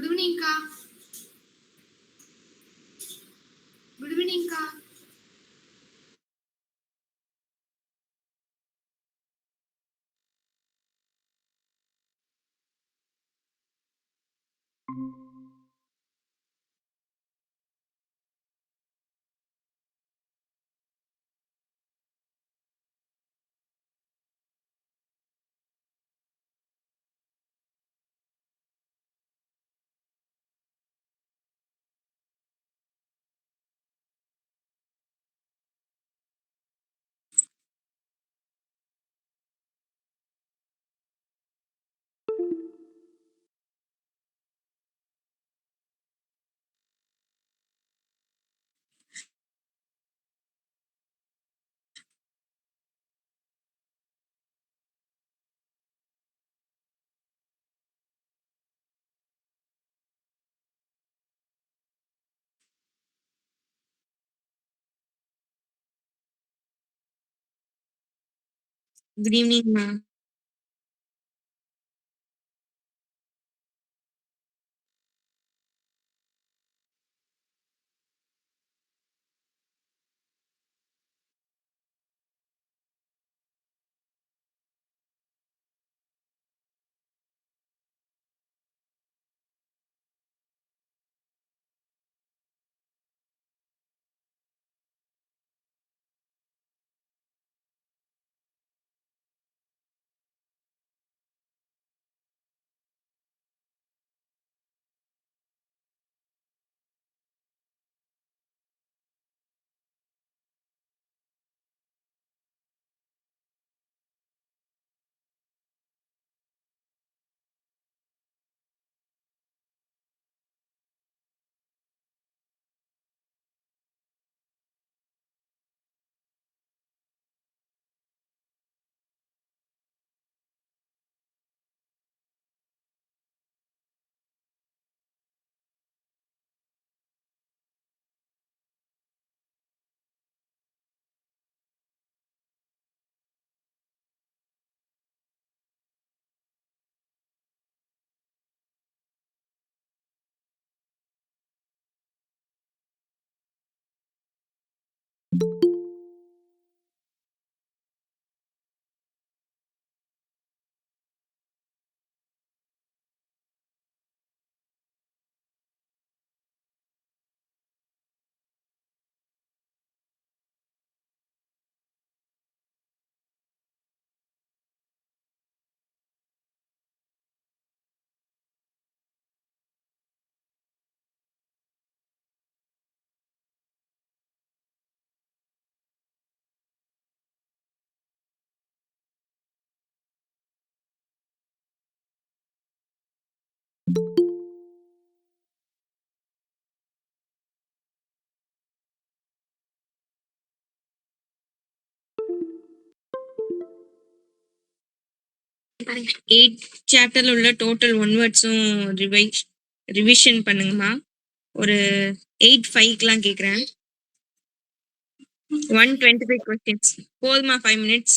Good ஈவினிங்க்கா. Good ஈவினிங்க்கா. Good evening, ma'am. Eight chapterல உள்ள டோட்டல் ஒன் வேர்ட்ஸும் ரிவிஷன் பண்ணுங்கம்மா. ஒரு 8-5க்குலாம் கேட்குறேன். 125 கொஸ்டின்ஸ் போதுமா? 5 minutes.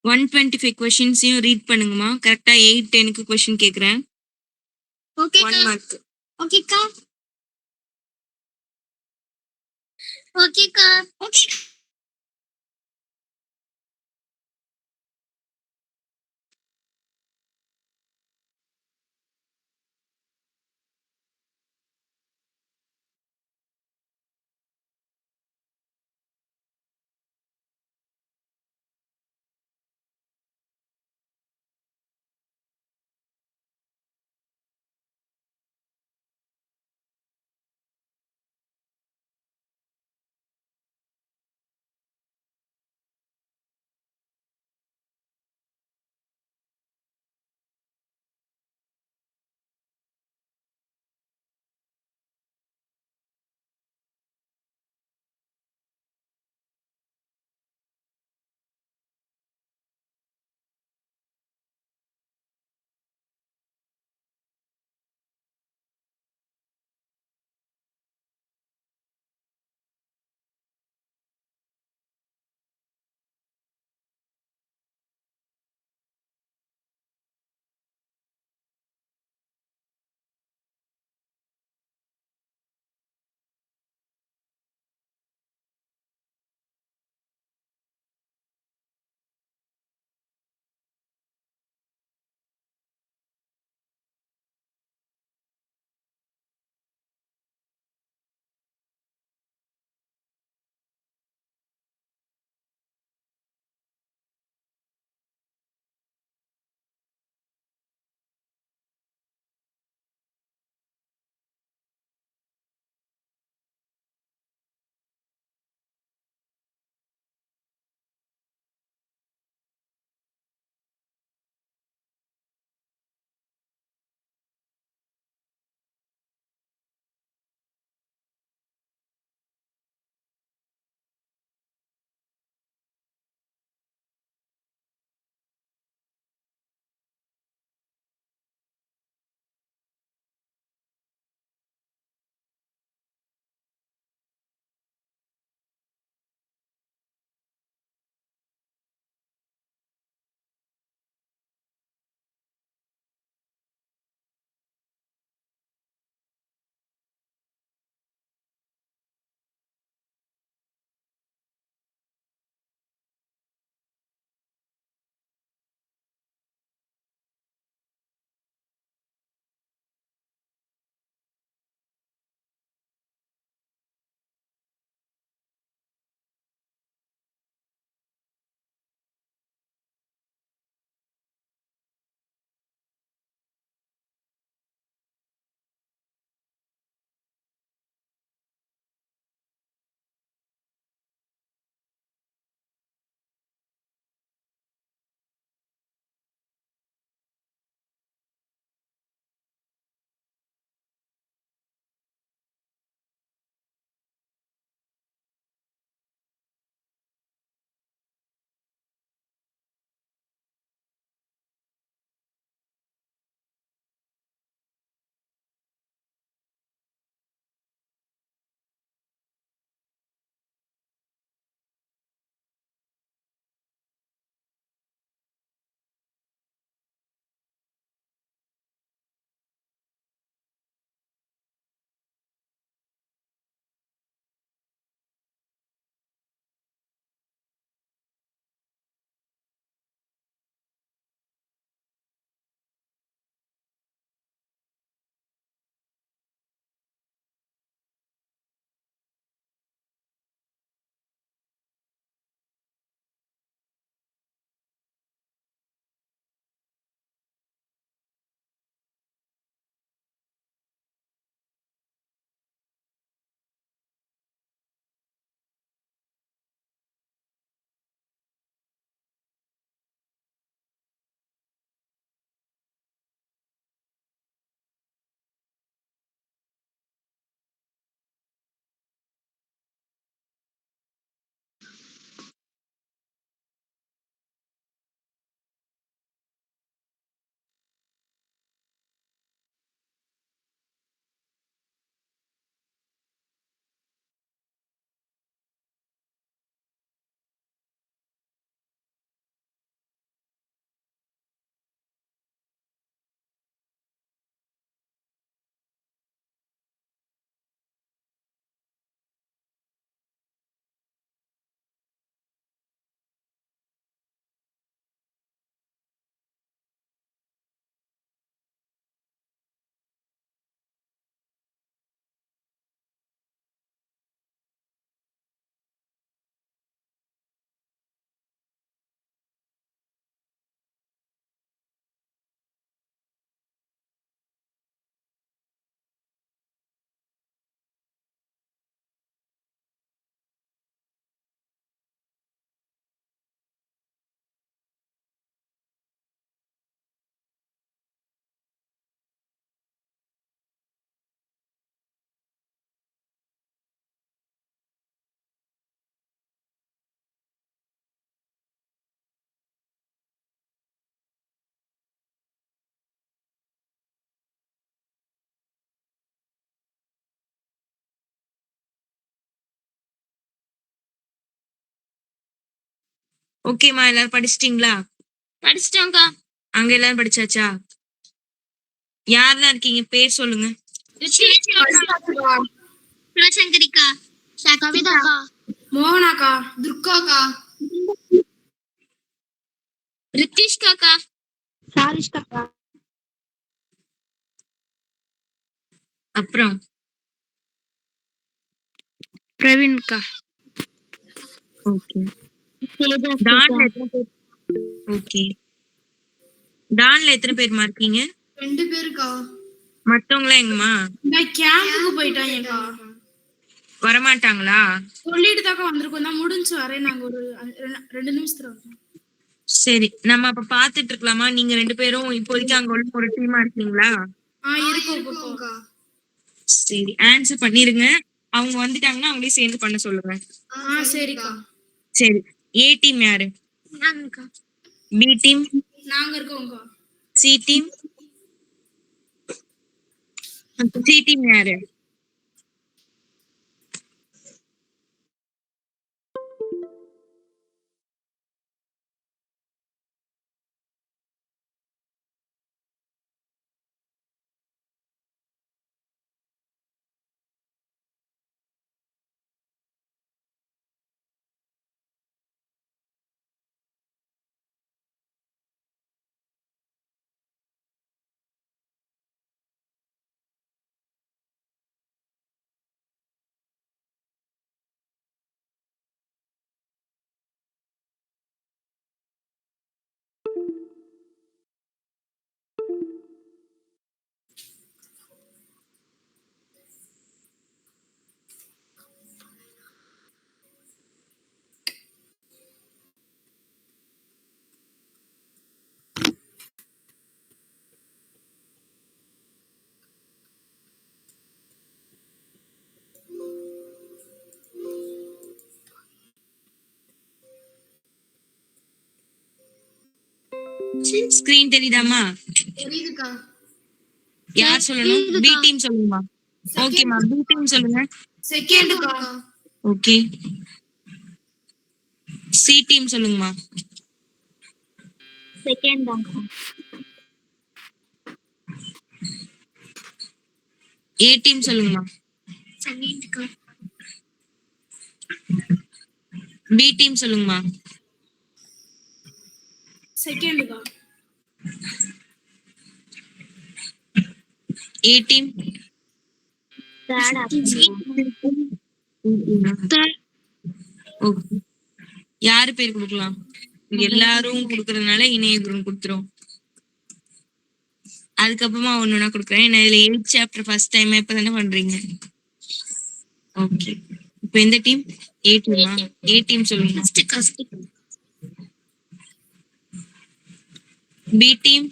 125 கொஸ்டின்ஸையும் ரீட் பண்ணுங்கம்மா. கரெக்டா 8:10க்கு கொஸ்டின் கேக்குறேன். Okay, 1 Ka. Mark. Okay, Ka. Okay, Ka. Okay. ஓகேம்மா, எல்லாரும் படிச்சிட்டீங்களா? படிச்சிட்டோம்க்கா. அங்க எல்லாரும் படிச்சாச்சா? யாரெல்லாம் இருக்கீங்க? பேர் சொல்லுங்க. குலசங்கரிக்கா. கவிதாக்கா. மோகனாக்கா, துர்காக்கா, ரித்திஷ்காக்கா. சாரிஷ்காக்கா. அப்புறம் பிரவீன்கா. ஓகே. டான்ல எத்தனை பேர்? ஓகே. டான்ல எத்தனை பேர்மா இருக்கீங்க? 2 பேருக்கா. மத்தவங்களாம் எங்கம்மா? நான் கேம்புக்கு போயிட்டாங்கக்கா. வரமாட்டாங்களா? சொல்லிட்டு தாக்கா வந்திருக்கோம். தான் முடிஞ்சு வரேன். நாங்க ஒரு 2 நிமிஷத்துல வரோம். சரி, நம்ம அப்ப பாத்துட்டு இருக்கலாமா? நீங்க 2 பேரும் இப்போதைக்கு அங்க உள்ள ஒரு டீமா இருக்கீங்களா? இருக்கோம்க்கா. சரி, ஆன்சர் பண்ணிருங்க. அவங்க வந்துட்டாங்கன்னா அவங்களே சேர்ந்து பண்ண சொல்லுங்க. சரிக்கா. சரி, ஏ டீம் யாரு? நாங்கக்கா. B team? நாங்க இருக்கோம்க்கா. C team? சி டீம் யாரு? ஸ்கிரீன் தெரியுதாமா? தெரியுதுக்கா. யார் சொல்லணும்? பி டீம் சொல்லுமா? ஓகேமா, பி டீம் சொல்லுங்க. செகண்ட்க்கா. ஓகே. சி டீம் சொல்லுங்கம்மா. செகண்ட் தான்க்கா. ஏ டீம் சொல்லுங்கம்மா. செகண்ட்க்கா. பி டீம் சொல்லுங்கம்மா. செகண்ட்க்கா. A team? ஓகே. யாரு பேர் கொடுக்கலாம்? எல்லாரும் கொடுக்கறதுனால இணைய குரு கொடுத்துரும். அதுக்கப்புறமா ஒண்ணுனா கொடுக்குறேன். ஏன்னா இதுல 8th சாப்டர் ஃபர்ஸ்ட் டைம் இப்பதானே பண்றீங்க. ஓகே. இப்போ எந்த டீம்? ஏ டீமா? ஏ டீம் சொல்லுங்க. B team?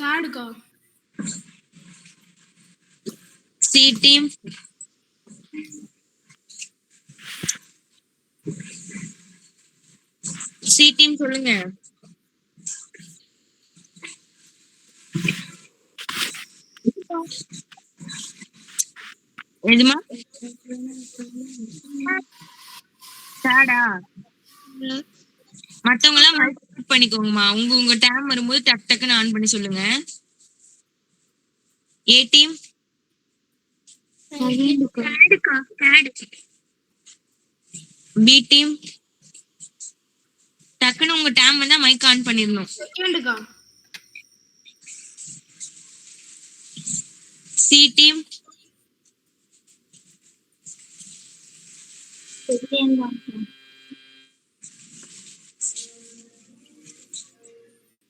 தேர்ட்க்கா. C team? சி டீம் சொல்லுங்க. எதுமா? தேர்டா? மத்தவங்க எல்லாம் மைக் பண்ணிக்கோங்கம்மா. உங்க டைம் வரும்போது டக் டக்குன்னு ஆன் பண்ணி சொல்லுங்க. A team? B team? டக்குன்னு உங்க டைம் வந்தா மைக் ஆன் பண்ணிடணும். செகண்ட்க்கா. C team?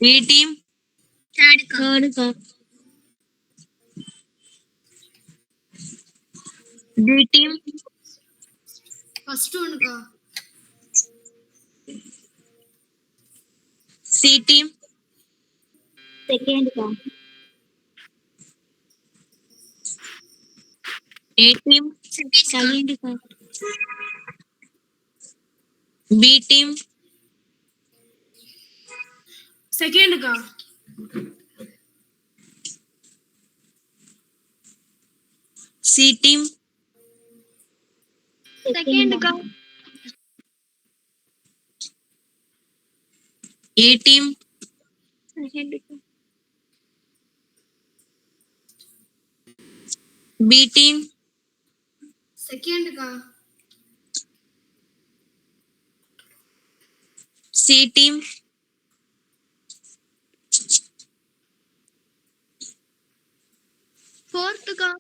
A team? தேர்ட்க்கா. B team? ஃபர்ஸ்ட் ஒன்னுக்கா. C team? செகண்ட்க்கா. A team? செகண்ட்க்கா. B team? செகண்ட்க்கா. C team? செகண்ட்க்கா. A team, செகண்டுக்கா B team, செகண்டுக்கா C team, ஃபோர்த்துக்கா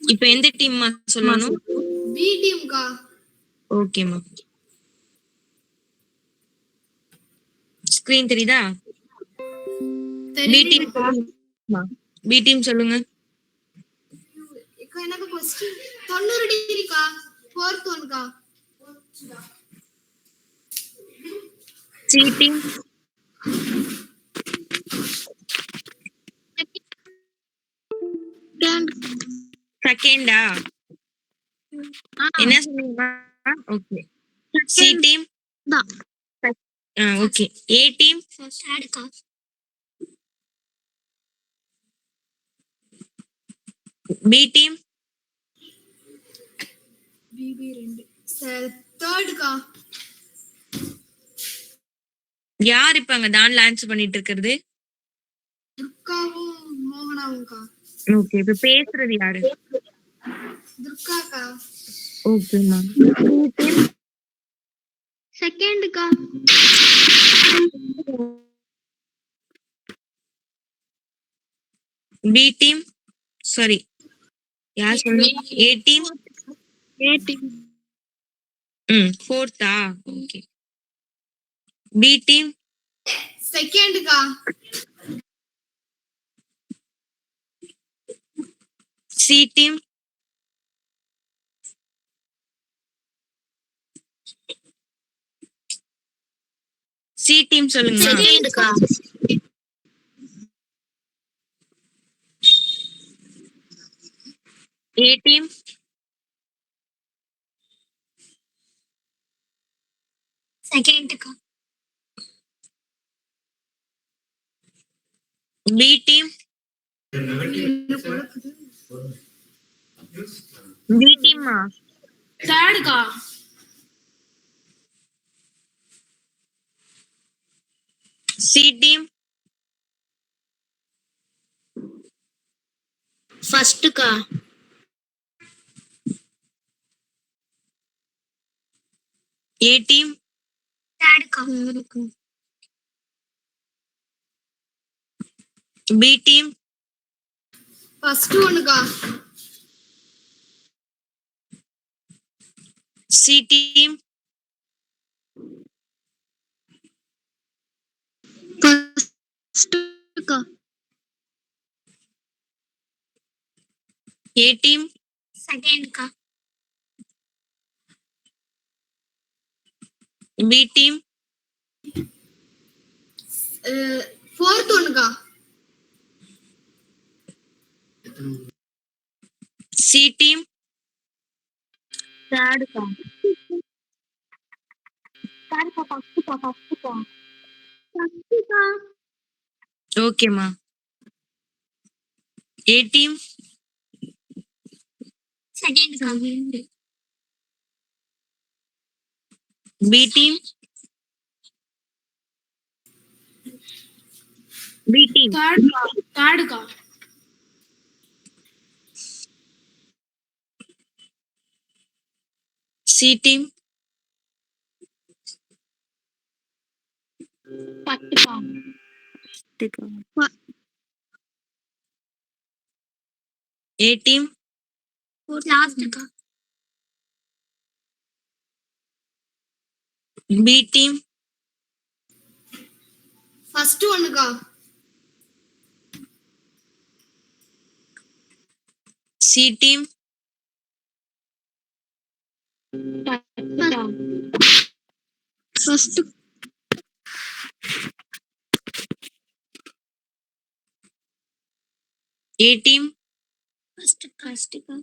இப்போ எந்த டீம்மா சொல்லணும்? பி டீம்க்கா ஓகேம்மா. ஸ்கிரீன் தெரியுதா? பி டீம் பி டீம் சொல்லுங்க. எனக்கு கொஸ்டின் 90 டிகிரிக்கா ஃபோர்த் ஒன்க்கா சி டீம், செகண்டா? என்ன சொன்னீங்க? ஓகே. சி டீம் தான் ஓகே. ஏ டீம், தேர்டுக்கா பி டீம், பிபி 2 தேர்டுக்கா யார் இப்ப அங்க டான்ல ஆன்சர் பண்ணிட்டு இருக்கிறது? துர்காவும் மோகனாவும்க்கா ஓகே. இப்ப பேசுறது யாரு? துர்காக்கா ஓகேம்மா. செகண்டுக்கா பி டீம், சாரி யார் சொல்லுங்க? ஏ டீம், ஏ டீம் ஃபோர்த்தா? ஓகே. பி டீம், செகண்டுக்கா சி டீம், சி டீம் சொல்லுங்க. செகண்டுக்கா ஏ டீம், செகண்டுக்கா பி டீம், பி டீம்மா தேர்டுக்கா சி டீம், ஃபர்ஸ்ட்டுக்கா ஏ டீம், தேர்டுக்கா பி டீம், ஃபர்ஸ்ட் ஒன்னுக்கா சி டீம், ஃபர்ஸ்ட்டுக்கா ஏ டீம், செகண்டுக்கா பி டீம், 4th ஒன்னுக்கா. சி டீம் தேர்டுக்கா. தேர்டுக்கா. ஃபர்ஸ்ட்டுக்கா. ஃபர்ஸ்ட்டுக்கா. ஃபர்ஸ்ட்டுக்கா. ஓகேம்மா. ஏ டீம் செகண்ட்க்கா. பி டீம் பி டீம் தேர்டுக்கா. சி டீம் ஃபர்ஸ்ட்டுக்கா. ஏ டீம் லாஸ்ட்டுக்கா. பி டீம் ஃபர்ஸ்ட் ஒன்னுக்கா. C team first. A team ஃபர்ஸ்ட்டுக்கா.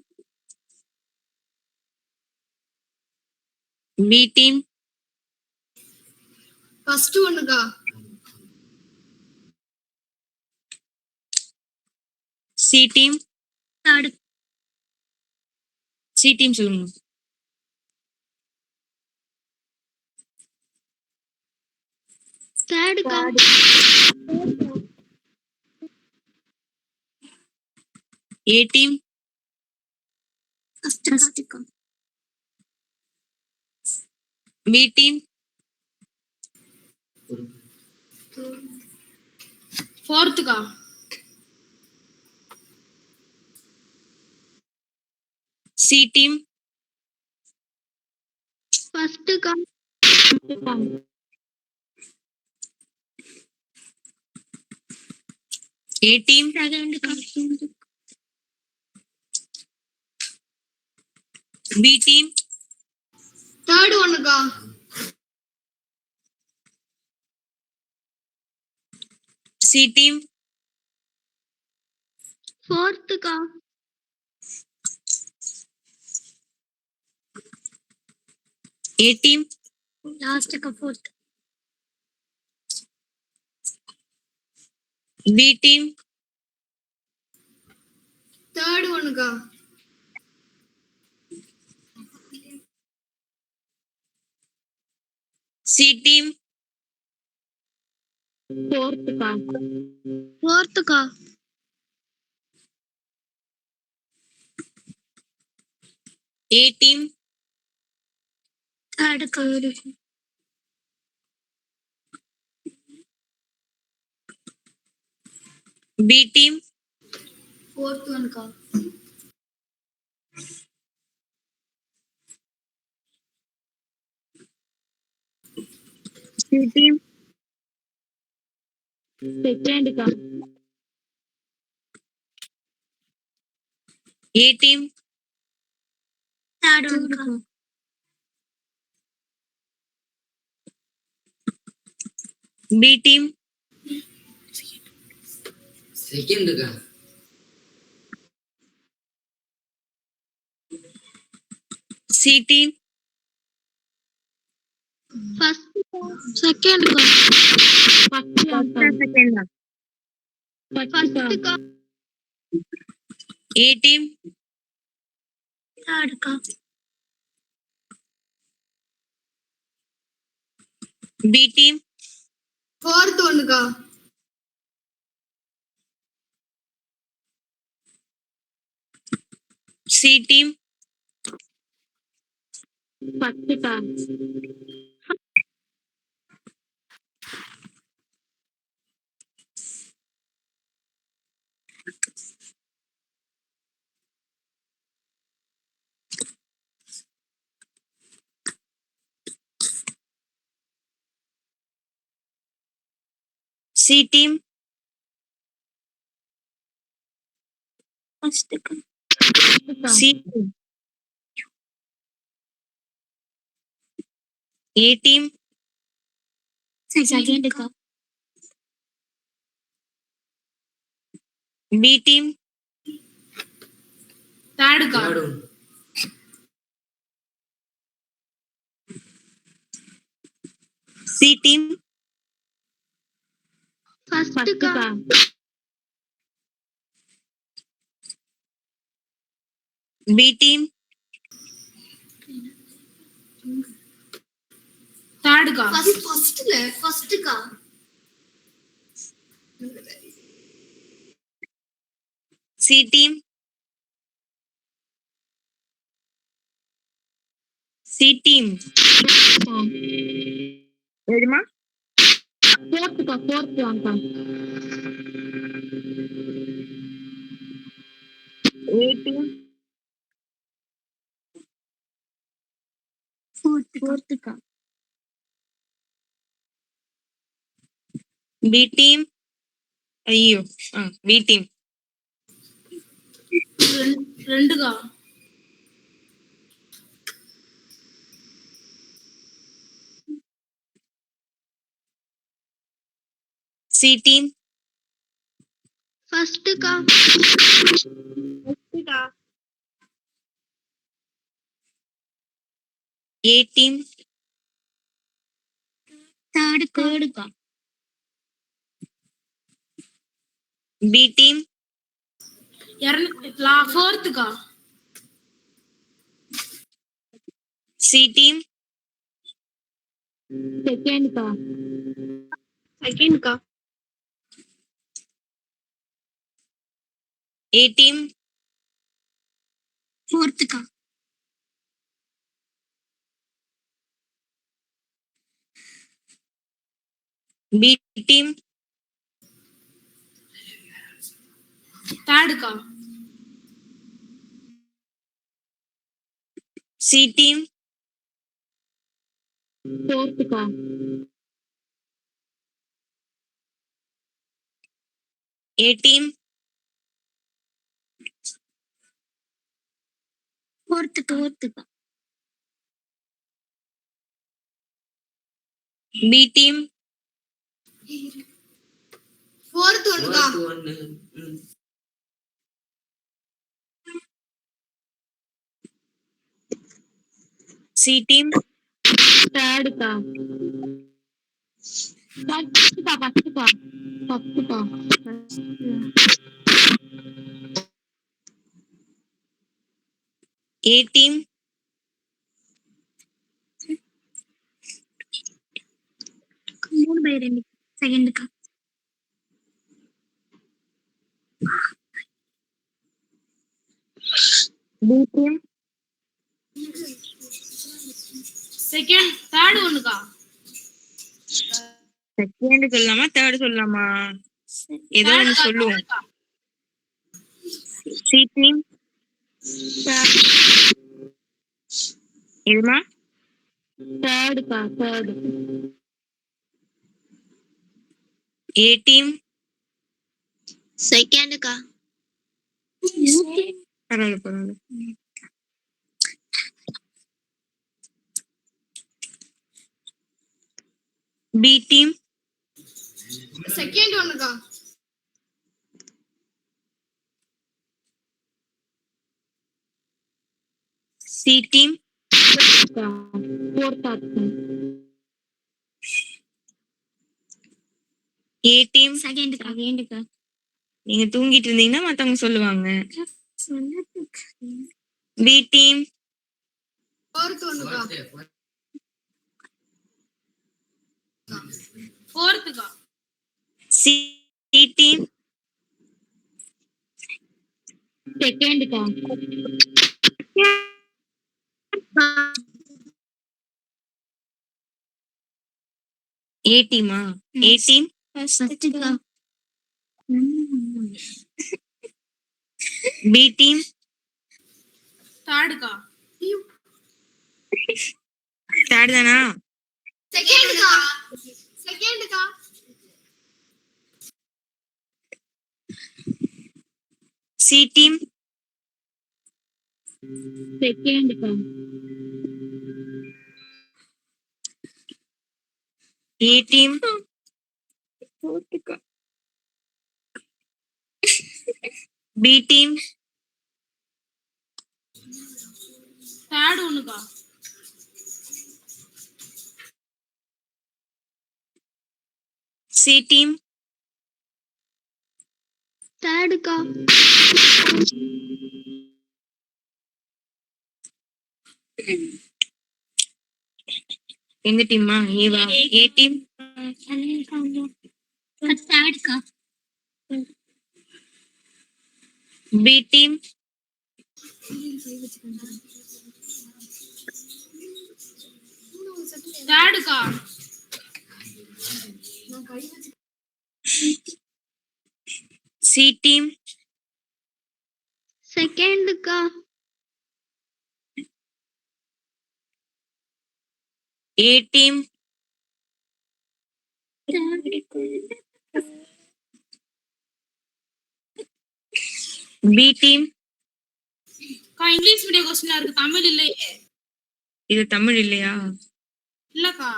பி டீம் ஃபர்ஸ்ட் ஒன்னுக்கா. C team third. C team சொல்லுங்க. தேர்டுக்கா. ஏ டீம் ஃபர்ஸ்ட்டுக்கா. பி டீம் 4த்க்கா. சி டீம் ஃபர்ஸ்ட்டுக்கா. ஏ டீம் செகண்ட்க்கா. பி டீம் தேர்ட் ஒன்னுக்கா. சி டீம் ஃபோர்த்துக்கா. ஏ டீம் லாஸ்ட்டுக்கா. ஃபோர்த். பி டீம் தேர்ட் ஒன்னுக்கா. சி டீம் ஃபோர்த்துக்கா. ஃபோர்த்துக்கா. ஏ டீம் தேர்டுக்கா. பி டீம் 4th ஒன்னுக்கா. சி டீம் செகண்ட்க்கா. ஏ டீம் தேர்டுக்கா. பி டீம் செகண்ட்க்கா. C team ஃபர்ஸ்ட்டுக்கா. செகண்ட்க்கா. செகண்டா. ஃபர்ஸ்ட்டுக்கா. ஏ டீம் தேர்டுக்கா. பி டீம் 4th ஒன்னுக்கா. சி டீம் ஃபர்ஸ்ட்டுக்கா. சி டீம் ஃபர்ஸ்ட்டுக்கா. சி டீம் ஏ டீம் செகண்ட்க்கா. பி டீம் தேர்டுக்கா சி டீம் ஃபர்ஸ்ட்க்கா பி டீம் தேர்டுக்கா ஃபர்ஸ்ட்க்கா சி டீம் சி டீம் எதுமா ஃபோர்த் வாங்கக்கா ஏ டீம் ஃபோர்த்துக்கா பி டீம் ஐயோ பி டீம் ரெண்டுக்கா சி டீம் ஃபர்ஸ்ட்க்கா ஏ டீம் தேர்டுக்கா பி டீம் ஃபோர்த்துக்கா சி டீம் செகண்ட்க்கா ஏ டீம் ஃபோர்த்துக்கா பி டீம் தேர்டுக்கா சி டீம் ஃபோர்த்துக்கா ஏ டீம் ஃபோர்த்துக்கா பி டீம் ஃபோர்த்துக்கா சி டீம் தேர்டுக்கா ஃபர்ஸ்ட்க்கா ஏ டீம் மூணு பை ரெண்டு செகண்ட்க்கா பி டீம் தேர்டு ஒண்ணுக்கா செகண்ட் சொல்லலாமா தேர்ட் சொல்லலாமா ஏதோ ஒன்று சொல்லுவோம் சி டீம் எதுமா தேர்டுக்கா ஏ டீம் செகண்ட்க்கா பரவாயில்ல பி டீம் செகண்ட் ஒண்ணுக்கா சி டீம் ஃபோர்த்தா ஏ டீம் செகண்ட்க்கா நீங்க தூங்கிட்டு இருந்தீங்கன்னா மத்தவங்க சொல்லுவாங்க பி டீம் ஃபோர்த்துக்கா சி டீம் செகண்ட்க்கா ஏ டீமா ஏ டீம் ஃபர்ஸ்ட்க்கா பி டீம் தேர்டுக்கா தேர்ட் தானா செகண்ட்க்கா சி டீம் செகண்ட்க்கா A team B team third ஒண்ணுக்கா. சி டீம் தேர்டுக்கா. எந்த டீம்மா? ஏவா? ஏ டீம் தேர்டுக்கா. பி டீம் தேர்டுக்கா. சி டீம் செகண்டுக்கா. A team B team. அக்கா இங்கிலீஷ் மீடியம் கொஸ்டினா இருக்கு, தமிழ் இல்லையே. இது தமிழ் இல்லையா? இல்லக்கா.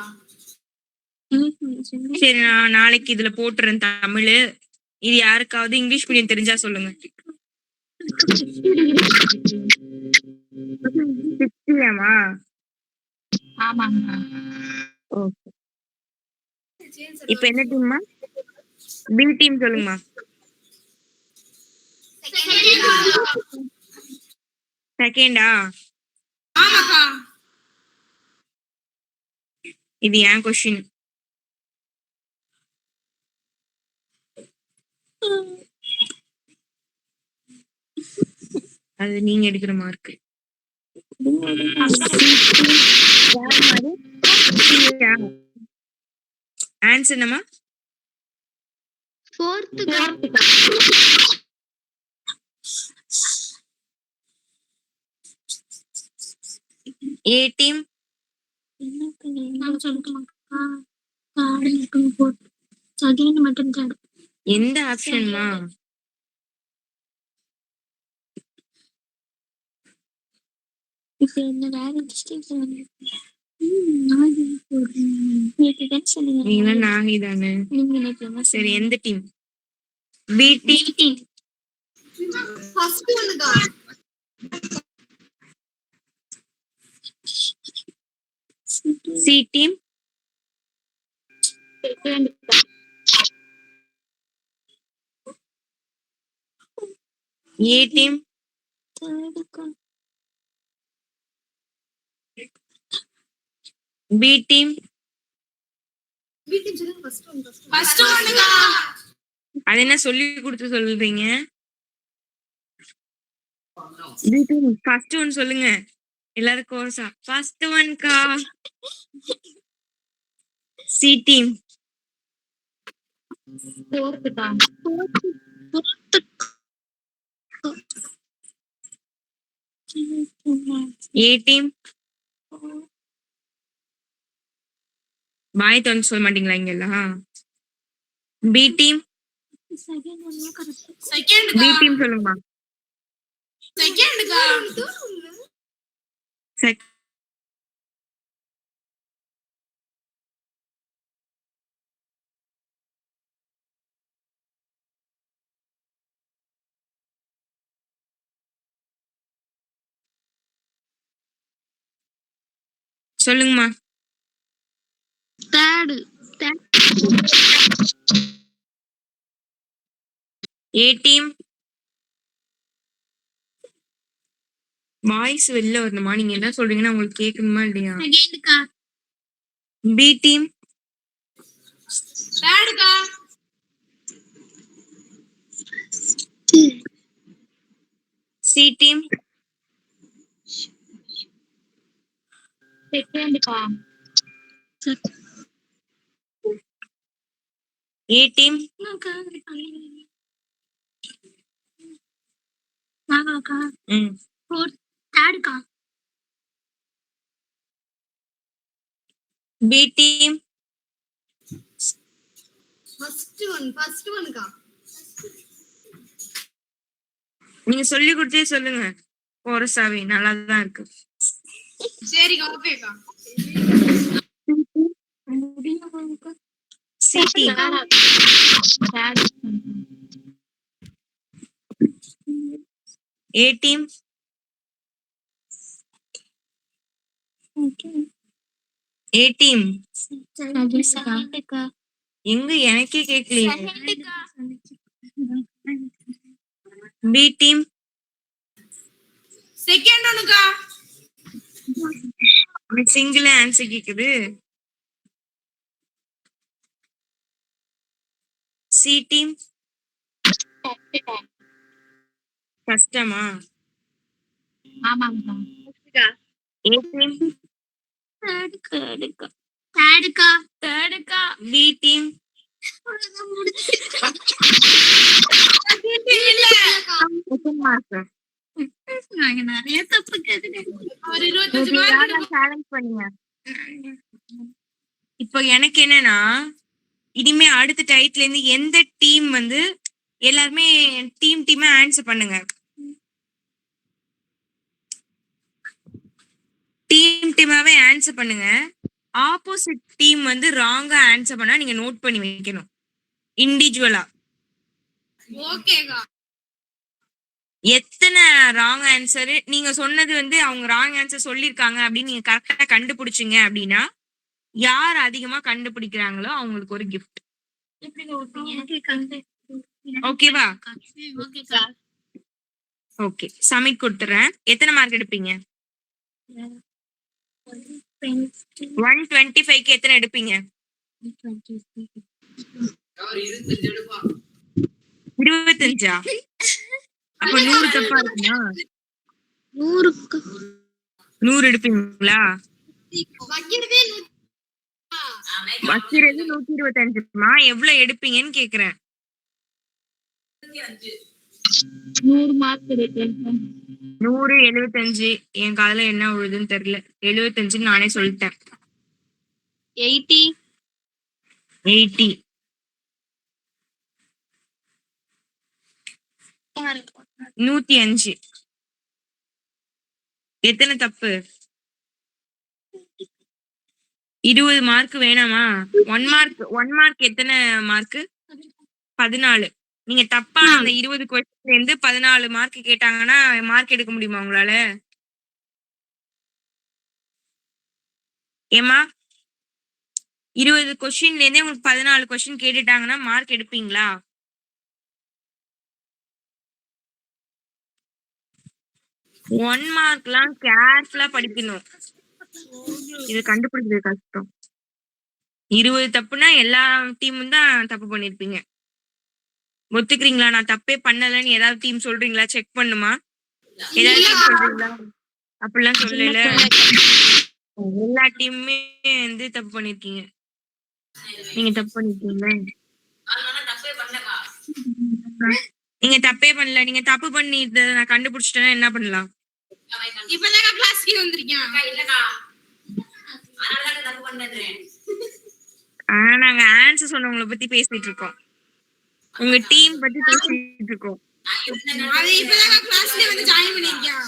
சரி, நான் நாளைக்கு இதுல போட்டுறேன் தமிழ். இது யாருக்காவது இங்கிலீஷ் மீடியம் தெரிஞ்சா சொல்லுங்க. 60 ஆமாங்க. ஓகே. இப்போ என்ன டீம்மா? பி டீம் சொல்லுங்கம்மா. செகண்டா? ஆமாக்கா. இது ஏன் கொஸ்டின். அது நீங்க எடுக்கிற மார்க். ஆன்சர் என்னம்மா? ஃபோர்த்துக்கா. ஏ டீம் எந்த ஆப்ஷன்மா? இப்ப என்ன வேற டிஸ்ட்ரிக்ட் நீங்க நாகி தானே. சரி, எந்த டீம்? பி டீம் ஃபர்ஸ்ட் ஒண்ணுக்கா. C team A team B team. First ஒண்ணுக்கா. அது என்ன சொல்லி கொடுத்து சொல்றீங்க? பி டீம் ஃபர்ஸ்ட் ஒன் சொல்லுங்க எல்லாரும் கோர்ஸா. ஃபர்ஸ்ட் ஒன்க்கா. சி டீம் ஃபோர்த்துக்கா. ஏ டீம் பாய் தோன்னு சொல்ல மாட்டீங்களா இங்க எல்லாம்? பி டீம் பி செகண்ட்க்கா. டீம் சொல்லுங்கம்மா. செகண்ட்க்கா. சொல்லுங்கம்மா. தேர்டு. ஏ டீம் வாய்ஸ் வெளில வரணுமா? நீங்க என்ன சொல்றீங்கன்னா உங்களுக்கு கேட்கணுமா இல்லையா? செகண்டுக்கா. பி டீம் தேர்டுக்கா. சி டீம் செகண்டுக்கா. ஏ டீம் தேர்டுக்கா. பி டீம் ஃபர்ஸ்ட் ஒன்னுக்கா. நீங்க சொல்லி கொடுத்தே சொல்லுங்க. கோரஸாவே நல்லா தான் இருக்கு. சரிக்கா, ஓகேக்கா. C team A team A team எங்க எனக்கே கேட்கலையே. B டீம் செகண்ட் ஒன்னுக்கா. சிங்கிள் ஆன்சர் கேக்குது. C டீம் கஷ்டமா? ஆமாங்கக்கா. A டீம் தேர்டுக்கா. B டீம் நாங்க நிறைய தப்பு கேட்டுட்டேன். ஒரு 25 மார்க் சேலஞ்ச் பண்ணுங்க. இப்போ எனக்கு என்னன்னா இனிமே அடுத்த டைட்டில் இருந்து எந்த டீம் வந்து எல்லாருமே டீமா ஆன்சர் பண்ணுங்க. டீமாவே ஆன்சர் பண்ணுங்க. ஆப்போசிட் டீம் வந்து ராங்கா ஆன்சர் பண்ணா நீங்க நோட் பண்ணி வைக்கணும் இண்டிவிஜுவலா. ஓகேக்கா. எத்தனை ராங் ஆன்சர் நீங்க சொன்னது வந்து அவங்க ராங் ஆன்சர் சொல்லிருக்காங்க அப்படின்னு நீங்க கரெக்டா கண்டுபிடிச்சீங்க அப்படின்னா யார் அதிகமா கண்டுபிடிக்கிறாங்களோ அவங்களுக்கு ஒரு கிஃப்ட். ஓகேவா? ஓகே, சப்மிட் கொடுத்துறேன். எத்தனை மார்க் எடுப்பீங்க? 125க்கு எத்தனை எடுப்பீங்க? 25ஆ? அப்ப 100 தப்பா இருக்குமா? 100 எடுப்பீங்களா? வைக்கிறது 125மா? எவ்வளவு எடுப்பீங்கன்னு கேக்குறேன். 100 மார்க் எடுப்பேன். 100 75 என் காதுல என்ன விழுதுன்னு தெரியல. 75 நானே சொல்லிட்டேன். 80 105. எத்தனை தப்பு? 20 மார்க் வேணாமா? 1 மார்க் எத்தனை மார்க்? 14. நீங்க தப்பா அந்த 20 கொஸ்டின்ல இருந்து 14 மார்க் கேட்டாங்கன்னா மார்க் எடுக்க முடியுமா உங்களால? ஏமா 20 கொஸ்டின்ல இருந்தே உங்களுக்கு 14 கொஸ்டின் கேட்டுட்டாங்கன்னா மார்க் எடுப்பீங்களா? ஒன் மார்க்லாம் கேர்ஃபுல்லா படிக்கணும். இது கண்டுபிடிக்கிறது கஷ்டம். 20 தப்புனா எல்லா டீமும் தான் தப்பு பண்ணிருப்பீங்க. ஒத்துக்கிறீங்களா? நான் தப்பே பண்ணலன்னு ஏதாவது டீம் சொல்றீங்களா? செக் பண்ணுமா? ஏதாவது டீம் சொல்றீங்களா? அப்படிலாம் சொல்லல. எல்லா டீமுமே வந்து தப்பு பண்ணிருக்கீங்க. நீங்க தப்பு பண்ணிருக்கீங்க. நீங்க தப்பே பண்ணல. நீங்க தப்பு பண்ணிட்டு நான் கண்டுபிடிச்சிட்டேன்னா என்ன பண்ணலாம்? இப்பதான் கிளாஸ்க்கு வந்திருக்கேன். நாங்க ஆன்சர் சொன்னவங்களை பத்தி பேசிட்டு இருக்கோம். உங்க டீம் பத்தி பேசிட்டு இருக்கோம். அது இப்பதான் கிளாஸ்ல வந்து ஜாயின் பண்ணிருக்கேன்.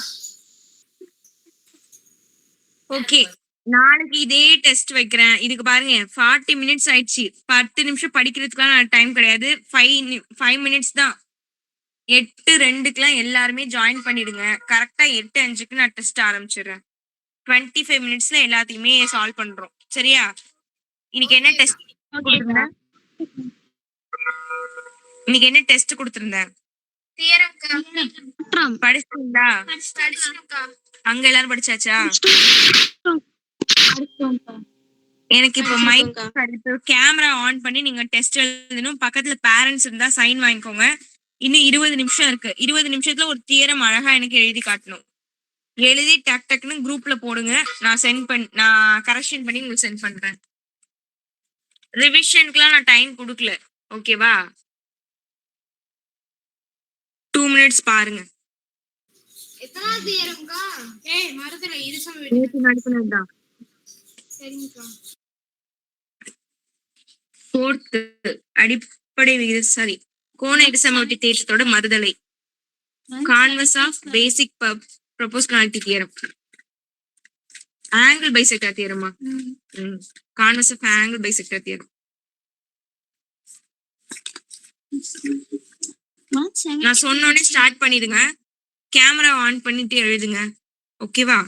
ஓகே, நாளைக்கு இதே டெஸ்ட் வைக்கிறேன். இதுக்கு பாருங்க 40 மினிட்ஸ் ஆயிடுச்சு. 10 நிமிஷம் படிக்கிறதுக்குலாம் டைம் கிடையாது. 5 மினிட்ஸ் தான். 8:02க்குலாம் எல்லாருமே ஜாயின் பண்ணிடுங்க. கரெக்டா 8:05க்கு நான் டெஸ்ட் ஆரம்பிச்சிடுறேன். 25 மினிட்ஸ்ல எல்லாத்தையுமே சால்வ் பண்றோம். சரியா? இன்னைக்கு என்ன டெஸ்ட் கொடுத்திருந்தேன்? இன்னைக்கு என்ன டெஸ்ட் கொடுத்திருந்தேன்? படிச்சிட்டீங்களா? அங்க எல்லாரும் படிச்சாச்சா? எனக்கு இப்ப மைக் கேமரா ஆன் பண்ணி நீங்க டெஸ்ட் எழுதணும். பக்கத்துல பேரண்ட்ஸ் இருந்தா சைன் வாங்கிக்கோங்க. இன்னும் 20 நிமிஷம் இருக்கு. 20 நிமிஷத்துல ஒரு தியரம் அழகா எனக்கு எழுதி காட்டணும். எழுதி டக் டக்குன்னு குரூப்ல போடுங்க. நான் கரெக்ஷன் பண்ணி உங்களுக்கு சென்ட் பண்றேன். ரிவிஷனுக்குலாம் நான் டைம் கொடுக்கல. ஓகேவா? 2 மினிட்ஸ் பாருங்க. எத்தனாவது இயரம்க்கா? ஏய் மறந்துடல, இது சொல்ல நேத்து நடக்குனதுதான். சரிங்கக்கா. 4th அடிப்படை விகிதசாரி கோண இடசமவெட்டி தேற்றத்தோட மறுதலை. Converse of basic proportionality theorem. Angle bisector தியரமா? Converse of angle bisector theorem. நான் சொன்னோடனே ஸ்டார்ட் பண்ணிடுங்க. கேமரா ஆன் பண்ணிட்டு எழுதுங்க. ஓகேவா?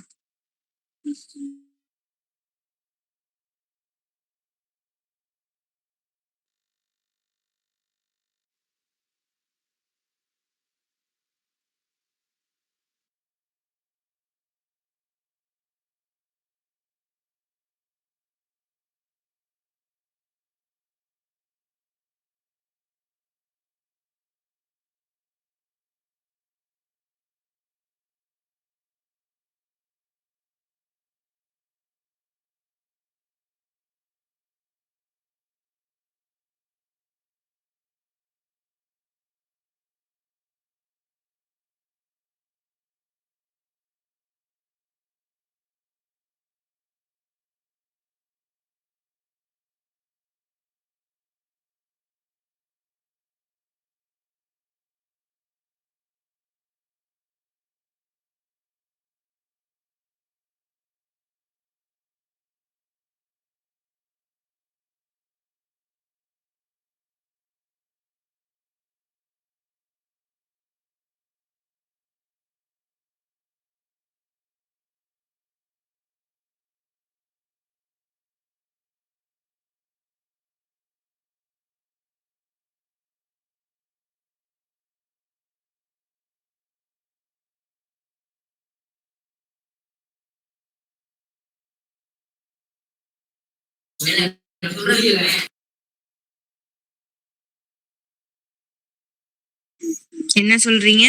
என்ன சொல்றீங்க?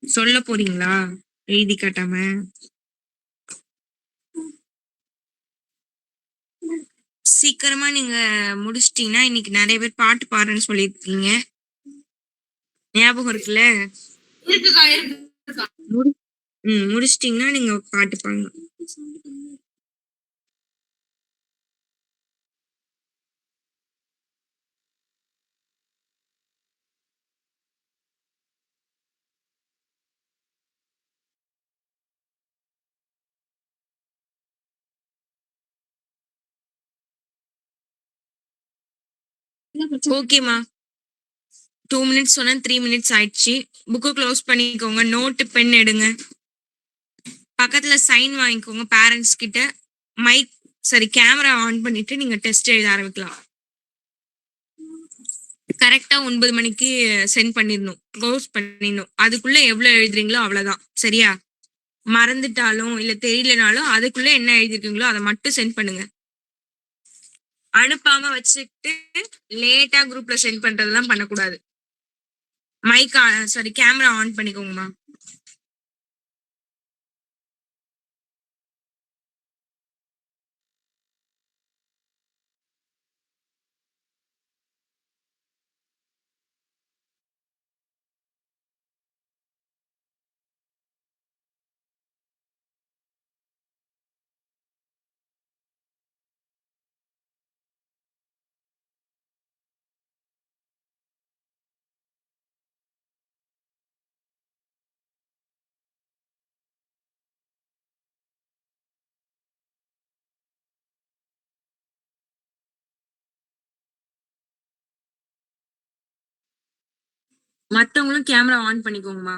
சொல்ல போறீங்களா? எழுதி காட்டாம? சீக்கிரமா நீங்க முடிச்சிட்டீங்கன்னா இன்னைக்கு நிறைய பேர் பாட்டு பாடுறேன்னு சொல்லியிருக்கீங்க. ஞாபகம் இருக்குல்ல? இருக்குக்கா இருக்குக்கா. முடிச்சிட்டீங்கன்னா நீங்க பாட்டு பாடுங்க. ஓகேமா. 2 மினிட்ஸ் சொன்னா 3 மினிட்ஸ் ஆயிடுச்சு. புக்கு க்ளோஸ் பண்ணிக்கோங்க. நோட்டு பென் எடுங்க. பக்கத்துல சைன் வாங்கிக்கோங்க பேரண்ட்ஸ் கிட்ட. மைக் கேமரா ஆன் பண்ணிட்டு நீங்க டெஸ்ட் எழுத ஆரம்பிக்கலாம். கரெக்டா 9 மணிக்கு சென்ட் பண்ணிடணும், க்ளோஸ் பண்ணிடணும். அதுக்குள்ள எவ்வளவு எழுதுறீங்களோ அவ்வளவுதான். சரியா? மறந்துட்டாலும் இல்ல தெரியலனாலும் அதுக்குள்ள என்ன எழுதிருக்கீங்களோ அதை மட்டும் சென்ட் பண்ணுங்க. அனுப்பாம வச்சுட்டு லேட்டா குரூப்ல சென்ட் பண்றதெல்லாம் பண்ணக்கூடாது. மைக் கேமரா ஆன் பண்ணிக்கோங்கம்மா. மத்தவங்களும் கேமரா ஆன் பண்ணிக்கோங்கம்மா.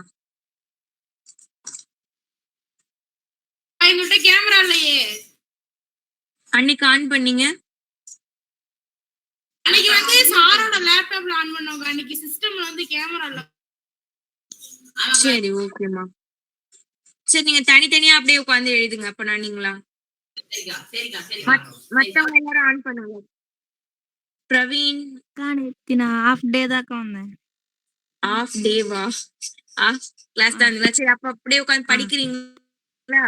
எங்கள்கிட்ட கேமரா இல்லையே. அன்னைக்கு ஆன் பண்ணீங்க. அன்னைக்கு வந்து சாரோட லேப்டாப்ல ஆன் பண்ணோங்க. அன்னைக்கு சிஸ்டம்ல வந்து கேமரா இல்ல. சரி ஓகேம்மா. சரி நீங்க தனித்தனியா அப்படியே உட்காந்து எழுதுங்க. அப்ப நீங்களா? மத்தவங்க எல்லாரும் ஆன் பண்ணுங்க. பிரவீன் நான் ஹாஃப் டே தாக்கா வந்தேன். ஆஃப் டேவா? ஆஃப் கிளாஸ் தான் இருந்தீங்களா? சரி அப்ப அப்படியே உட்காந்து படிக்கிறீங்களா?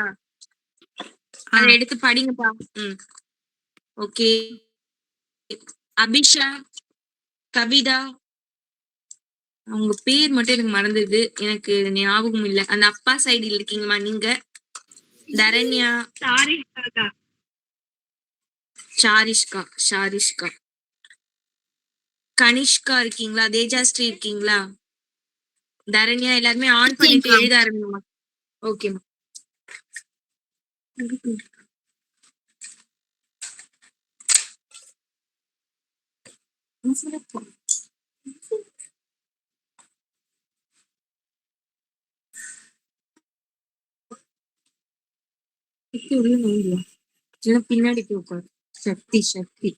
அதை எடுத்து படிங்கப்பா. ஓகே. அபிஷா, கவிதா, அவங்க பேர் மட்டும் எனக்கு மறந்தது, எனக்கு ஞாபகம் இல்ல. அந்த அப்பா சைடு இருக்கீங்கம்மா நீங்க. தரண்யா, ஷாரிஷ்கா, கனிஷ்கா இருக்கீங்களா? தேஜாஸ்ரீ இருக்கீங்களா? தரண்யா எல்லாருமே ஆன் பண்ணிட்டு எழுத ஆரம்பிங்கம்மா. ஓகேம்மா. உள்ள நோண்டியா இல்ல பின்னாடி போய் உட்காரு. சக்தி சக்தி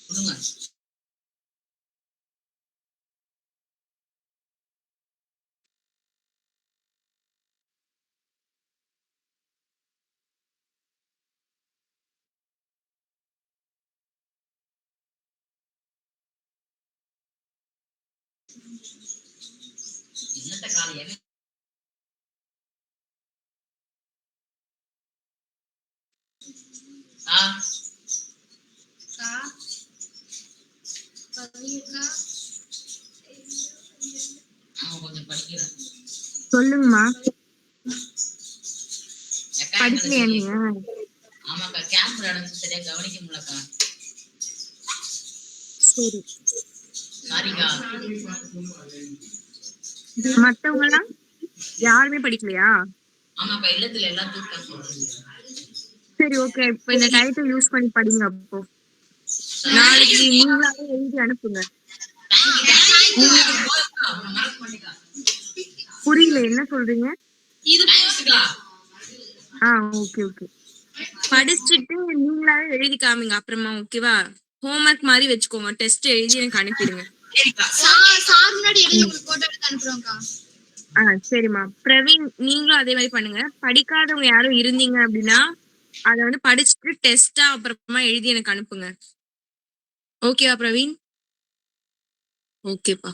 சொல்லுங்க. என்னத்த காலையில அவன் கொஞ்சம் படிக்கிறான். சொல்லுங்கம்மா. அக்கா படிக்கலையா எங்களுக்கு நீங்க? ஆமாக்கா கேம்ப் நடந்துச்சு சரியா கவனிக்க முடியலக்கா. சரி. சாரிக்கா. மத்தவங்க எல்லாம் யாருமே படிக்கலையா? ஆமாக்கா, இல்லத்துல எல்லாம் தூக்கம். சரி, ஓகே. இப்ப இந்த டைட்டில் யூஸ் பண்ணி படிங்க அப்போ. நாளைக்கு நீங்களாவே எழுதி அனுப்புங்க. புரியல, என்ன சொல்றீங்க? இது தேங்க்ஸ்க்கா. Okay okay. படிச்சுட்டு நீங்களாவே எழுதி காமிங்க அப்புறமா, ஓகேவா? ஹோம்ஒர்க் மாதிரி வச்சுக்கோங்க. டெஸ்ட் எழுதி எனக்கு அனுப்பிடுங்க. சரிக்கா. சார் முன்னாடி எழுதி உங்களுக்கு போட்டோ எடுத்து அனுப்புறோம்க்கா. சரிம்மா. பிரவீன், நீங்களும் அதே மாதிரி பண்ணுங்க. படிக்காதவங்க யாரும் இருந்தீங்க அப்படின்னா அதை வந்து படிச்சுட்டு டெஸ்டா அப்புறமா எழுதி எனக்கு அனுப்புங்க. ஓகேவா பிரவீன்? ஓகேப்பா.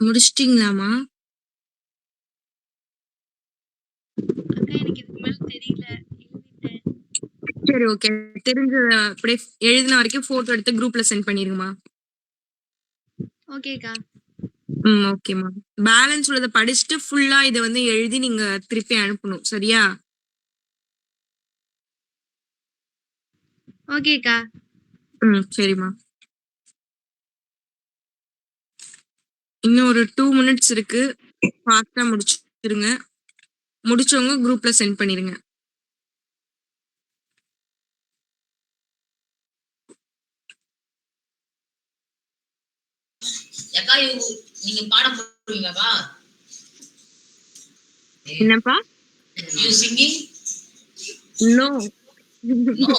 முடிச்சிட்டீங்களாமா? அக்கா எனக்கு இதுக்கு மேல தெரியல. எழுதிட்டேன். சரி ஓகே. தெரிஞ்ச அப்படியே எழுதின வரைக்கும் போட்டோ எடுத்து குரூப்ல சென்ட் பண்ணிருங்கம்மா. ஓகேக்கா. ஓகேம்மா. பேலன்ஸ் உள்ளத படிச்சுட்டு ஃபுல்லா இத வந்து எழுதி நீங்க திருப்பி அனுப்பணும். சரியா? ஓகேக்கா. சரிம்மா. இன்னும் ஒரு 2 மினிட்ஸ் இருக்கு. ஃபாஸ்டா முடிச்சிருங்க. முடிச்சவங்க குரூப்ல சென்ட் பண்ணிருங்க. ஏக்கா நீங்க பாடம் போடுவீங்களாக்கா? என்னப்பா? You singing? No. No.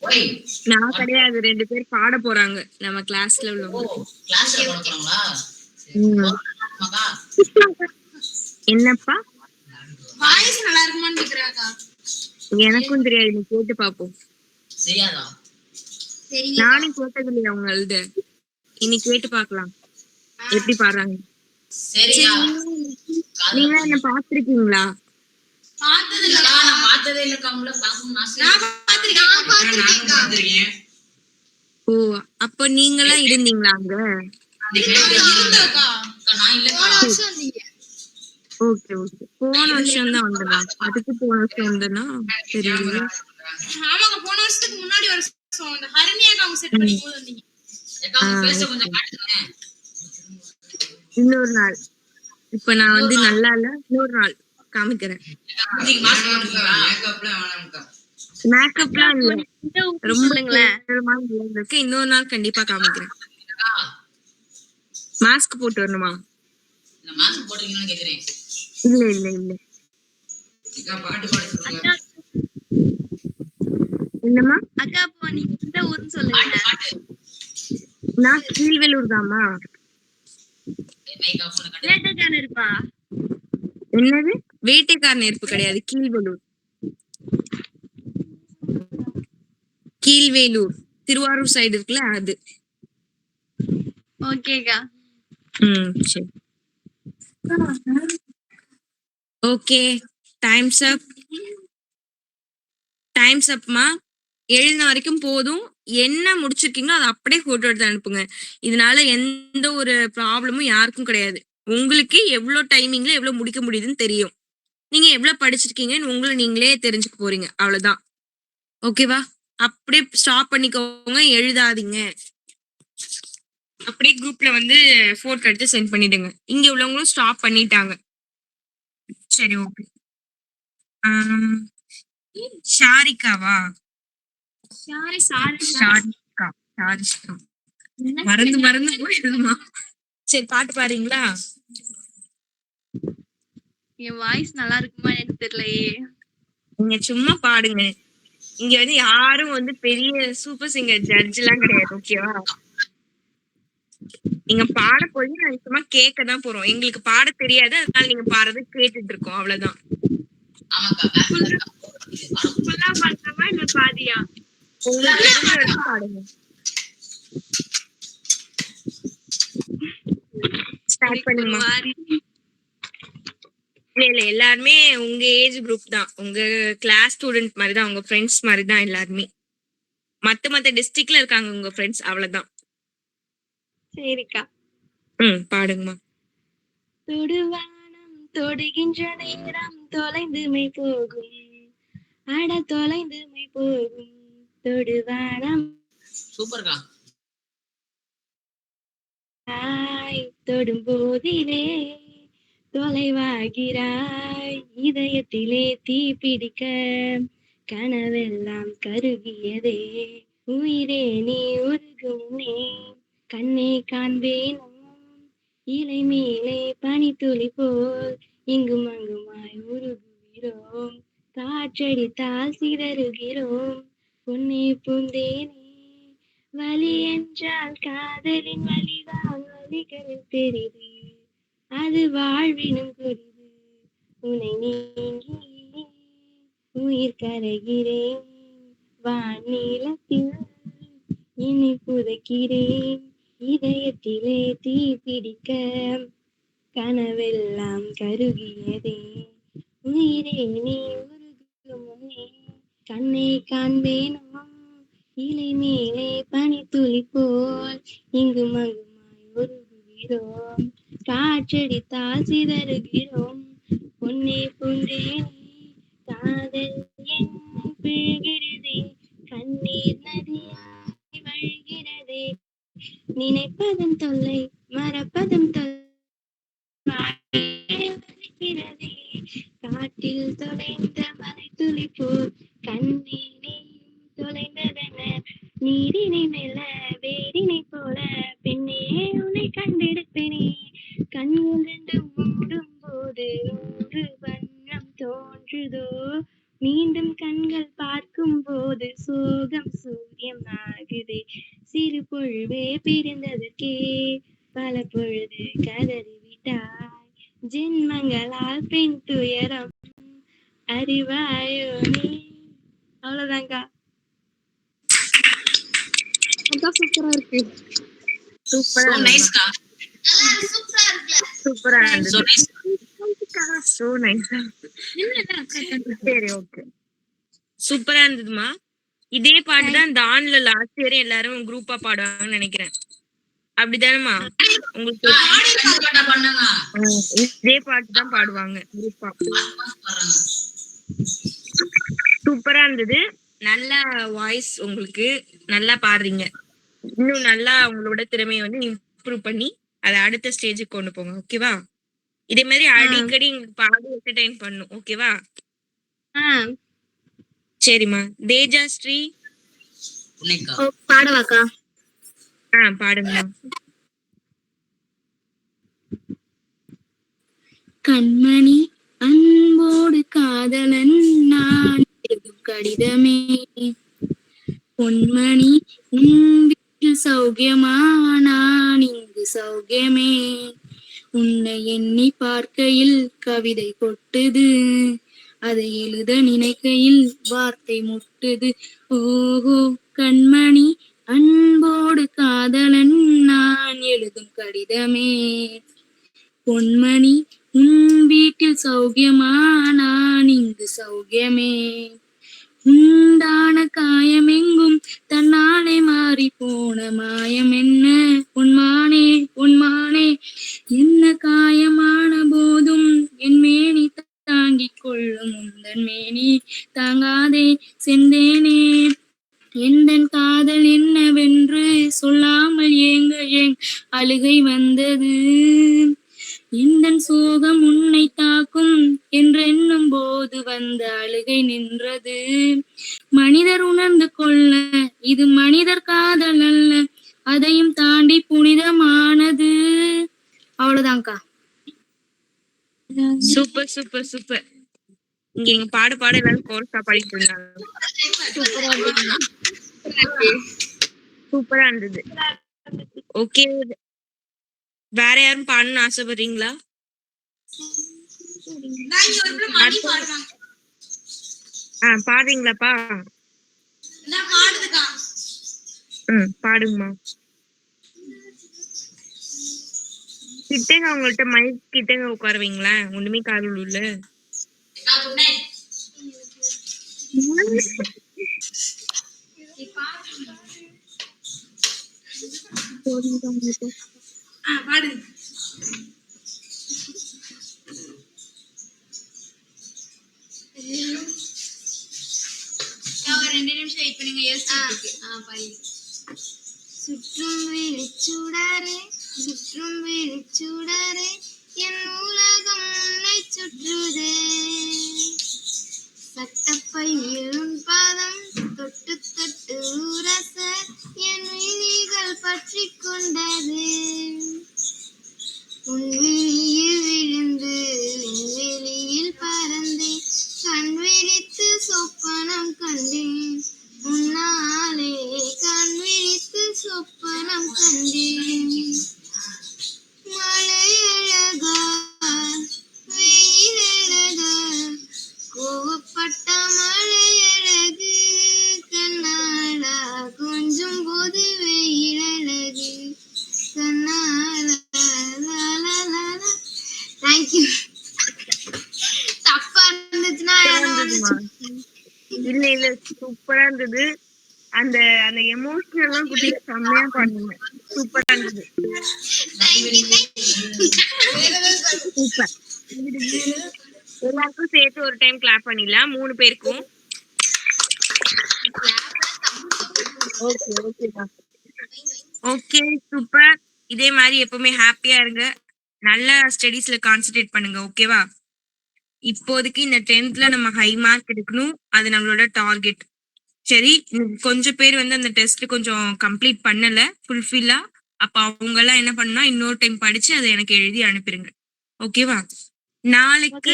Why? நான் கிடையாது. 2 பேர் பாட போறாங்க நம்ம கிளாஸ்ல ஓ, உள்ளவங்க. கிளாஸ்ல பாட போறாங்களா? அக்கா என்னப்பா? வாய்ஸ் நல்லா இருக்குமான்னு கேக்குறாக்கா. எனக்கும் தெரியாது. நீ கேட்டு பாப்போம். தெரியாதா? நானும் கேட்டது இல்லையா உங்களது. இனி கேட்டு பார்க்கலாம் எப்படி பாடுறாங்க. சரியா? நீங்க என்ன பாத்திருக்கீங்களா? பார்த்தது இல்ல. இல்லக்கா, நான் பார்த்ததே இல்லக்கா. உங்களை பார்க்கணும்னு ஆசையா நான் இருக்கு. பார்த்திருக்கேன். ஓ, அப்ப நீங்களா இருந்தீங்களா அங்க? அக்கா. நான் இல்லக்கா. போன வருஷம் வந்தீங்க. Okay okay. போன வருஷம் தான் வந்தனா? அதுக்கு போன வருஷம் வந்தனா தெரியல. ஆமாங்க, போன வருஷத்துக்கு முன்னாடி வருஷம் அந்த ஹரிணியாக்கா அவங்க செட் படிக்கும்போது வந்தீங்க. ஏக்கா, உங்க ஃபேஸ கொஞ்சம் காட்டுங்க. இன்னொரு நாள். இப்ப நான் வந்து நல்லா இல்ல. இன்னொரு நாள் காமிக்கிறேன். நீங்க மாஸ்க் போட்டுருக்கீங்களா? மேக்கப்லாம் வேணாம்க்கா. மேக்கப்லாம் இல்ல. ரொம்ப சொல்லுங்களேன். இருக்கு. இன்னொரு நாள் கண்டிப்பா காமிக்கிறேன். அக்கா, மாஸ்க் போட்டு வரணுமா? இந்த மாஸ்க் போட்டுருக்கீங்கன்னு கேக்குறேன். இல்ல இல்ல இல்ல. அக்கா, பாட்டு பாட சொல்லுங்க. என்னம்மா? அக்கா அப்போ நீங்க எந்த ஊர்னு சொல்லுங்க. பாட்டு. நான் கீழ்வேலூர் தாமா. மைக் ஆஃப் பண்ண கட்டு. வேட்டைக்காரன் இருப்பா. என்னது? வேட்டைக்கார நெருப்பு கிடையாது. கீழ்வேலூர். கீழ்வேலூர் திருவாரூர் சைடு இருக்குல்ல அது. ஓகேக்கா. சரி. ஓகே, டைம்ஸ் அப். டைம்ஸ் அப்மா. எழுதின வரைக்கும் போதும். என்ன முடிச்சிருக்கீங்களோ அதை அப்படியே போட்டோ எடுத்து அனுப்புங்க. இதனால எந்த ஒரு ப்ராப்ளமும் யாருக்கும் கிடையாது. உங்களுக்கு எவ்வளவு டைமிங்ல எவ்வளவு முடிக்க முடியுதுன்னு தெரியும். நீங்க எவ்வளவு படிச்சிருக்கீங்கன்னு உங்களை நீங்களே தெரிஞ்சுக்க போறீங்க. அவ்வளவுதான். ஓகேவா? அப்படியே ஸ்டாப் பண்ணிக்கோங்க. எழுதாதீங்க. அப்படியே குரூப்ல வந்து போட்டோ எடுத்து சென்ட் பண்ணிடுங்க. இங்க உள்ளவங்களும் ஸ்டாப் பண்ணிட்டாங்க. சரி ஓகே. ஷாரிகாவா? ஷாரிகா. மறந்து போயிடுமா? சரி, பாட்டு பாருங்களா? என் வாய்ஸ் நல்லா இருக்குமா எனக்கு தெரியலையே. நீங்க சும்மா பாடுங்க. இங்க வந்து யாரும் வந்து பெரிய சூப்பர் சிங்கர் ஜட்ஜ் எல்லாம் கிடையாது. ஓகேவா? நீங்க பாட போய் நாங்க சும்மா கேட்க தான் போறோம். எங்களுக்கு பாட தெரியாது. அதனால நீங்க பாடுறது கேட்டுட்டு இருக்கோம். அவ்வளவுதான். ஆமாக்கா, ஃபுல்லா பாடலாமா இல்ல பாதியா? உங்களுக்கு தெரிஞ்ச வரைக்கும் பாடுங்க. ஸ்டார்ட் பண்ணுமா? இல்ல எல்லாருமே உங்க ஏஜ் குரூப் தான். உங்க கிளாஸ் ஸ்டூடெண்ட் மாதிரி தான். உங்க ஃப்ரெண்ட்ஸ் மாதிரி தான் எல்லாருமே. மத்த டிஸ்ட்ரிக்ட்ல இருக்காங்க உங்க ஃப்ரெண்ட்ஸ். அவ்வளவுதான். சரிக்கா. பாடுங்கம்மா. தொடுவானம் தொடுகின்ற நேரம் தொலைந்துமை போகும். அட தொலைந்துமை போகும். தொடுவானம் சூப்பர்க்கா. தொடும் போதிலே தொலைவாகிறாய். இதயத்திலே தீ பிடிக்க கனவெல்லாம் கருகியதே. உயிரே நீ உருகுமே கண்ணே காண்பேனோ. இலை மேலே பனித்துளி போல் இங்கும் அங்குமாய் உருகுகிறோம். காற்றடித்தால் சிதறுகிறோம். பொன்னே பூந்தேனே வலி என்றால் காதலின் வலிதான் வலிகளில் தெரிது. அது வாழ்வினும் புரிது. உன்னை நீங்கி உயிர் கரைகிறேன். வானிலத்தில் என்னை புதைக்கிறேன். இதயத்திலே தீ பிடிக்க கனவெல்லாம் கருகியதே உயிரே நீ உருகும் முன்னே கண்ணை காண்பேனோ இலை மேலே பனி துளி போல் இங்கும் அங்குமாய் உருகுகிறோம் காற்றடித்தால் சிதறுகிறோம் பொன்னே பூந்தேனே காதல் என்ன பிழ்கிறதே கண்ணீர் நதியாய் வழிகிறதே நினைப்பதும் தொல்லை மறப்பதும் தொல்லை காட்டில் தொலைந்த மலை துளி போல் கண்ணீனே தொலைந்ததென நீரினை மெல்ல வேரினை போல பெண்ணே உன்னை கண்டெடுப்பேனே கண்கள் ரெண்டும் மூடும் போது 100 வண்ணம் தோன்றுதோ மீண்டும் கண்கள் பார்க்கும் போது சோகம் சூரியம் ஆகுதே சிறு பொழுவே பிரிந்ததற்கே பல பொழுது கதறிவிட்டாய் ஜென்மங்களால் பெண் துயரம் அறிவாயோ நீ. அவ்வளவுதான்க்கா. சூப்பரா இருக்கு. சூப்பரா So nice கா. சூப்பரா இருந்தது. So nice. So nice. சரி ஓகே. சூப்பரா இருந்ததுமா. இதே பாட்டு தான் இந்த ஆன்ல லாஸ்ட் இயர் எல்லாரும் குரூப்பா பாடுவாங்கன்னு நினைக்கிறேன். அப்படிதானேமா? உங்களுக்கு ஆடியோ பாட்டா பண்ணுங்க. இதே பாட்டு தான் பாடுவாங்க குரூப்பா. சூப்பரா இருந்தது. நல்ல வாய்ஸ், உங்களுக்கு நல்லா பாடுறீங்க. இன்னும் நல்லா உங்களோட திறமையை வந்து இம்ப்ரூவ் பண்ணி அதை அடுத்த ஸ்டேஜுக்கு கொண்டு போங்க. ஓகேவா? இதே மாதிரி அடிக்கடி பாடி என்டர்டைன் பண்ணும். ஓகேவா? சரிம்மா. தேஜா ஸ்ரீ பாடவாக்கா? பாடுங்கம்மா. கண்மணி அன்போடு காதலன் நான் எழுதும் கடிதமே பொன்மணி உன் வீட்டில் சௌக்கியமா நான் இங்கு சௌக்கியமே உன்னை எண்ணி பார்க்கையில் கவிதை கொட்டுது அதை எழுத நினைக்கையில் வார்த்தை முட்டுது ஓஹோ கண்மணி அன்போடு காதலன் நான் எழுதும் கடிதமே பொன்மணி உன் வீட்டில் சௌக்கியமா நான் இங்கு சௌக்கியமே உண்டான காயமெங்கும் தன்னாலே மாறி போன மாயம் என்ன பொன்மானே பொன்மானே என்ன காயமான போதும் என் மேனி தாங்கிக் கொள்ளும் உந்தன் மேனி தாங்காதே செந்தேனே எந்தன் காதல் என்னவென்று சொல்லாமல் ஏங்க அழுகை வந்தது எந்தன் சோகம் உன்னை தாக்கும் என்றென்னும் போது வந்த அழுகை நின்றது மனிதர் உணர்ந்து கொள்ள இது மனிதர் காதல் அல்ல அதையும் தாண்டி புனிதமானது. அவ்வளவுதான்க்கா. Super super super. இங்க எங்க பாட எல்லாரும் கோர்ஸா படிட்டு இருந்தாங்க. சூப்பரா இருந்தது. ஓகே, வேற யாரும் பாடணும்னு ஆசைப்படுறீங்களா? பாடுறீங்களாப்பா? பாடுங்கம்மா. கிட்டங்க அவங்கள்ட்ட மைக் கிட்டங்க உட்காருவீங்களா? ஒண்ணுமே காதல் உள்ள பாடு. ஒரு 2 நிமிஷம் வெயிட் பண்ணுங்க. சுற்றும் விழிச்சுடரே சுற்றும் விழிச்சுடரே என் உலகம் உன்னை சுற்றுதே சட்டப்பையில் பாதம் தொட்டு தொட்டு உரச என் விழிகள் பற்றி கொண்டது உன் விழியில் விழுந்து விண்வெளியில் பறந்தே கண் விழித்து சொப்பனம் கண்டேன் உன்னாலே கண் விழித்து சொப்பனம் கண்டேன் மழையழகா வெயிலழகா கோவப்பட்ட மழைய இல்ல இல்ல சூப்பரா இருந்தது. அந்த அந்த எமோஷனல்லாம் குட்டி செம்மையா பண்ணுங்க. சூப்பரா இருந்தது. சூப்பர். எல்லாருக்கும் சேர்த்து ஒரு டைம் கிளாப் பண்ணிடலாம் 3 பேருக்கும். ஓகே ஓகேடா. Okay super. இதே மாதிரி எப்பவுமே ஹாப்பியா இருங்க. நல்லா ஸ்டடீஸ்ல கான்சென்ட்ரேட் பண்ணுங்க. ஓகேவா? இப்போதைக்கு இந்த 10th நம்ம ஹை மார்க் எடுக்கணும். அது நம்மளோட டார்கெட். சரி, கொஞ்சம் பேர் வந்து அந்த டெஸ்ட் கொஞ்சம் கம்ப்ளீட் பண்ணல ஃபுல்ஃபில்லா. அப்ப அவங்க எல்லாம் என்ன பண்ணா இன்னொரு டைம் படிச்சு அதை எனக்கு எழுதி அனுப்பிடுங்க. ஓகேவா? நாளைக்கு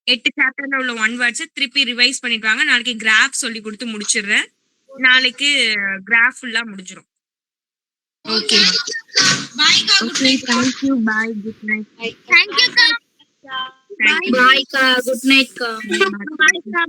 8 சாப்டர்ல உள்ள 1 வேர்ட்ஸ் திருப்பி ரிவைஸ் பண்ணிட்டு வாங்க. நாளைக்கு கிராஃப் சொல்லி கொடுத்து முடிச்சிடுறேன். நாளைக்கு கிராஃப் ஃபுல்லா முடிஞ்சிடும். Okay okay thank you bye good night. Thank you கா. பாய் கா குட் நைட் கா. பாய் கா.